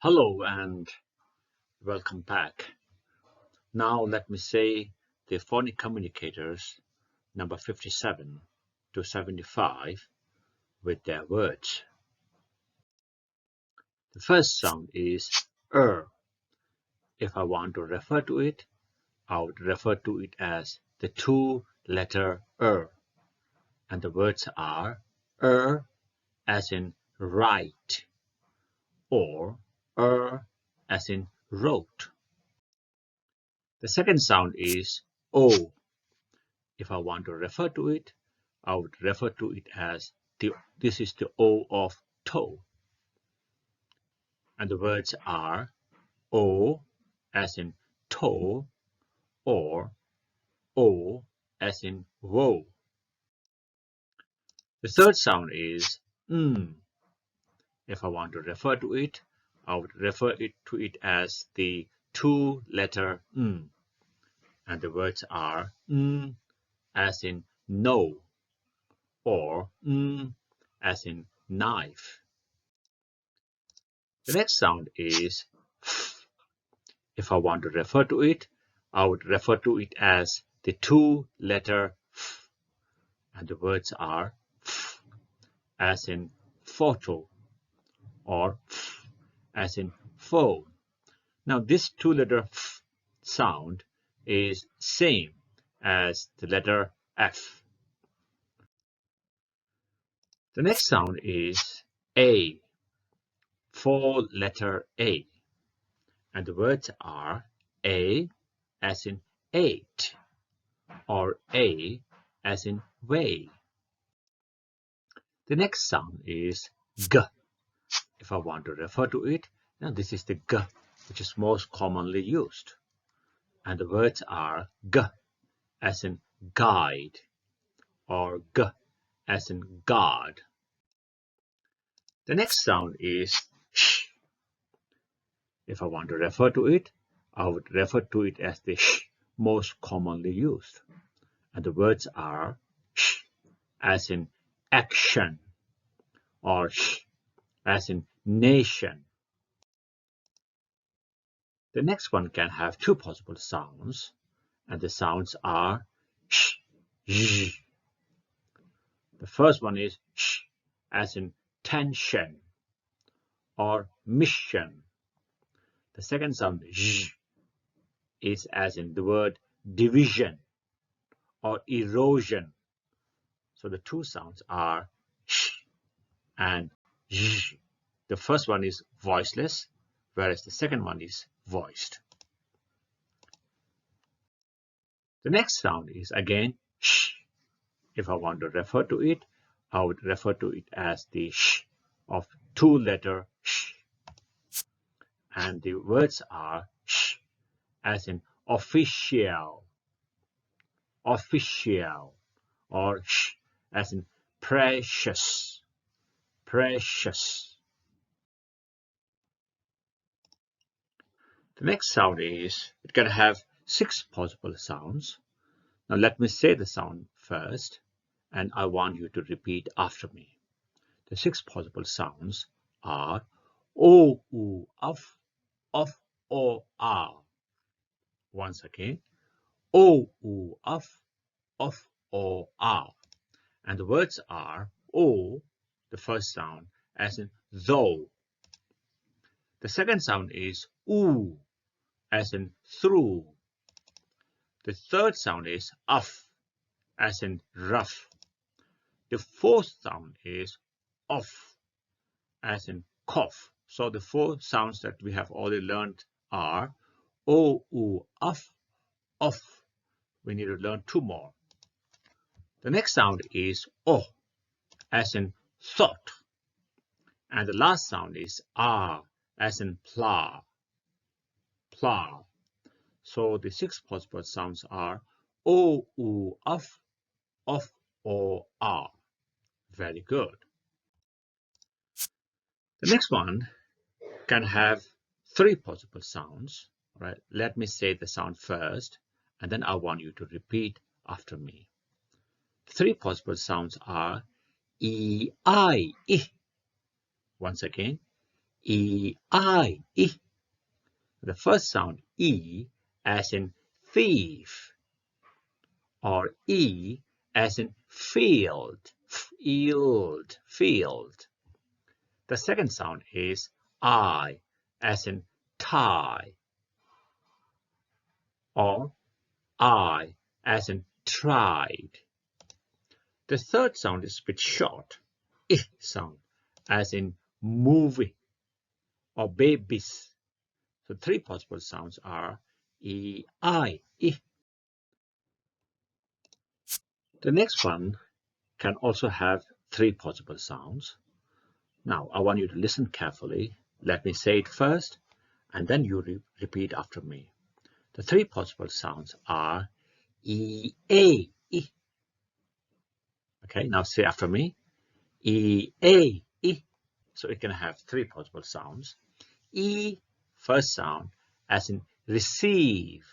Hello and welcome back. Now let me say the phonic communicators number 57 to 75 with their words. The first sound is If I want to refer to it, I would refer to it as the two-letter and the words are as in right or as in wrote. The second sound is O. If I want to refer to it, I would refer to it as this is the O of toe. And the words are O as in toe or O as in woe. The third sound is If I want to refer to it, I would refer to it as the two-letter And the words are as in no or as in knife. The next sound is f. If I want to refer to it, I would refer to it as the two-letter f. And the words are f as in photo or f as in phone. Now this two-letter f sound is same as the letter F. The next sound is A, four-letter A. And the words are A as in eight or A as in way. The next sound is G. If I want to refer to it, now this is the G which is most commonly used. And the words are G as in guide or G as in God. The next sound is sh. If I want to refer to it, I would refer to it as the sh most commonly used. And the words are sh as in action or sh as in nation. The next one can have two possible sounds, and the sounds are sh, zh. The first one is sh as in tension or mission. The second sound zh is as in the word division or erosion. So the two sounds are sh and zh. The first one is voiceless, whereas the second one is voiced. The next sound is again sh. If I want to refer to it, I would refer to it as the sh of two-letter sh. And the words are sh as in official, official, or sh as in precious, precious. The next sound is, it can have 6 possible sounds. Now let me say the sound first, and I want you to repeat after me. The 6 possible sounds are O, U, F, O, R. Once again, O, U, F, O, R. And the words are O, the first sound, as in though. The second sound is U, as in through. The third sound is F, as in rough. The fourth sound is off, as in cough. So the 4 sounds that we have already learned are O, U, F, off. We need to learn 2 more. The next sound is O, as in thought. And the last sound is R, as in plow, plow. So the 6 possible sounds are O, U, F, O, R. Very good. The next one can have 3 possible sounds. Right? Let me say the sound first, and then I want you to repeat after me. 3 possible sounds are E, I, I. Once again, E-I, E. The first sound E as in thief, or E as in field, field, field. The second sound is I as in tie, or I as in tried. The third sound is a bit short, I sound, as in movie or babies. So three possible sounds are E-I, I. The next one can also have three possible sounds. Now, I want you to listen carefully. Let me say it first, and then you repeat after me. The three possible sounds are E-A, I. Okay, now say after me. E-A, I. So it can have three possible sounds. E, first sound, as in receive,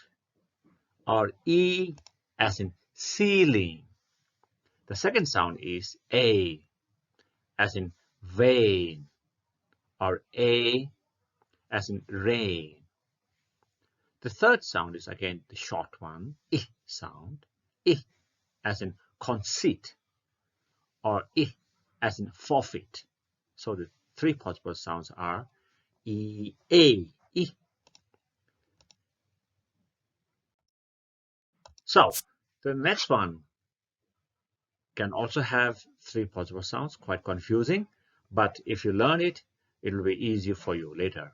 or E as in ceiling. The second sound is A, as in vein, or A as in rain. The third sound is again the short one, I sound, I as in conceit, or I as in forfeit. So the three possible sounds are E, A, I. So the next one can also have three possible sounds, quite confusing, but if you learn it, it will be easier for you later.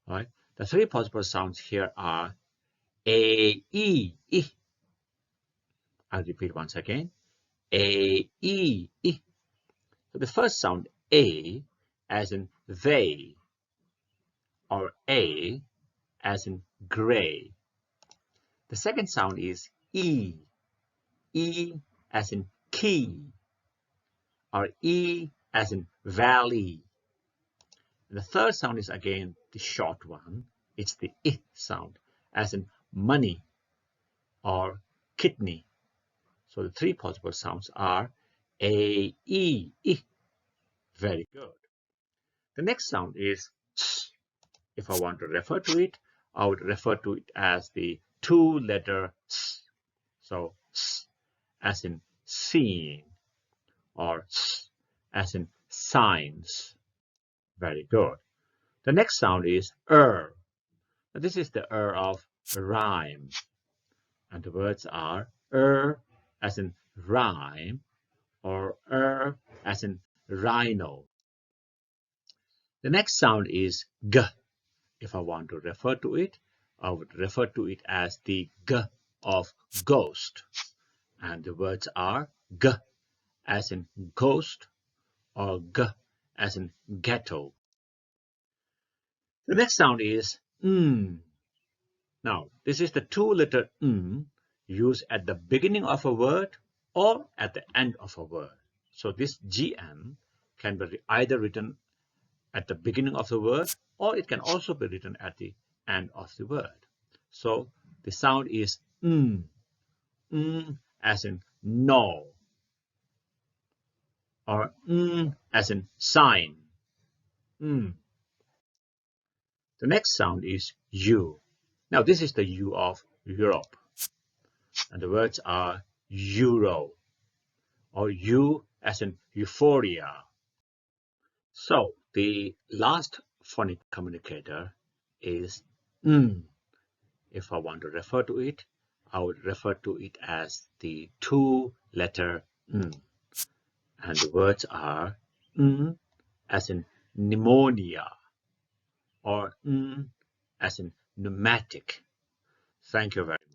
All right? The three possible sounds here are A, E, I. I'll repeat once again. A, E, I. So the first sound, A, as in they, or A, as in gray. The second sound is E, E as in key, or E as in valley. The third sound is again the short one. It's the I sound, as in money or kidney. So the three possible sounds are A, E, I. Very good. The next sound is S. If I want to refer to it, I would refer to it as the two-letter S. So S as in seeing, or S as in signs. Very good. The next sound is This is the of rhyme. And the words are as in rhyme, or as in rhino. The next sound is G. If I want to refer to it, I would refer to it as the G of ghost. And the words are G as in ghost, or G as in ghetto. The next sound is Now, this is the two-letter used at the beginning of a word or at the end of a word. So this GM can be either written at the beginning of the word, or it can also be written at the end of the word. So the sound is as in no, or as in sign. The next sound is U. Now this is the U of Europe, and the words are euro, or U as in euphoria. So the last phonic communicator is If I want to refer to it, I would refer to it as the two-letter And the words are as in pneumonia, or as in pneumatic. Thank you very much.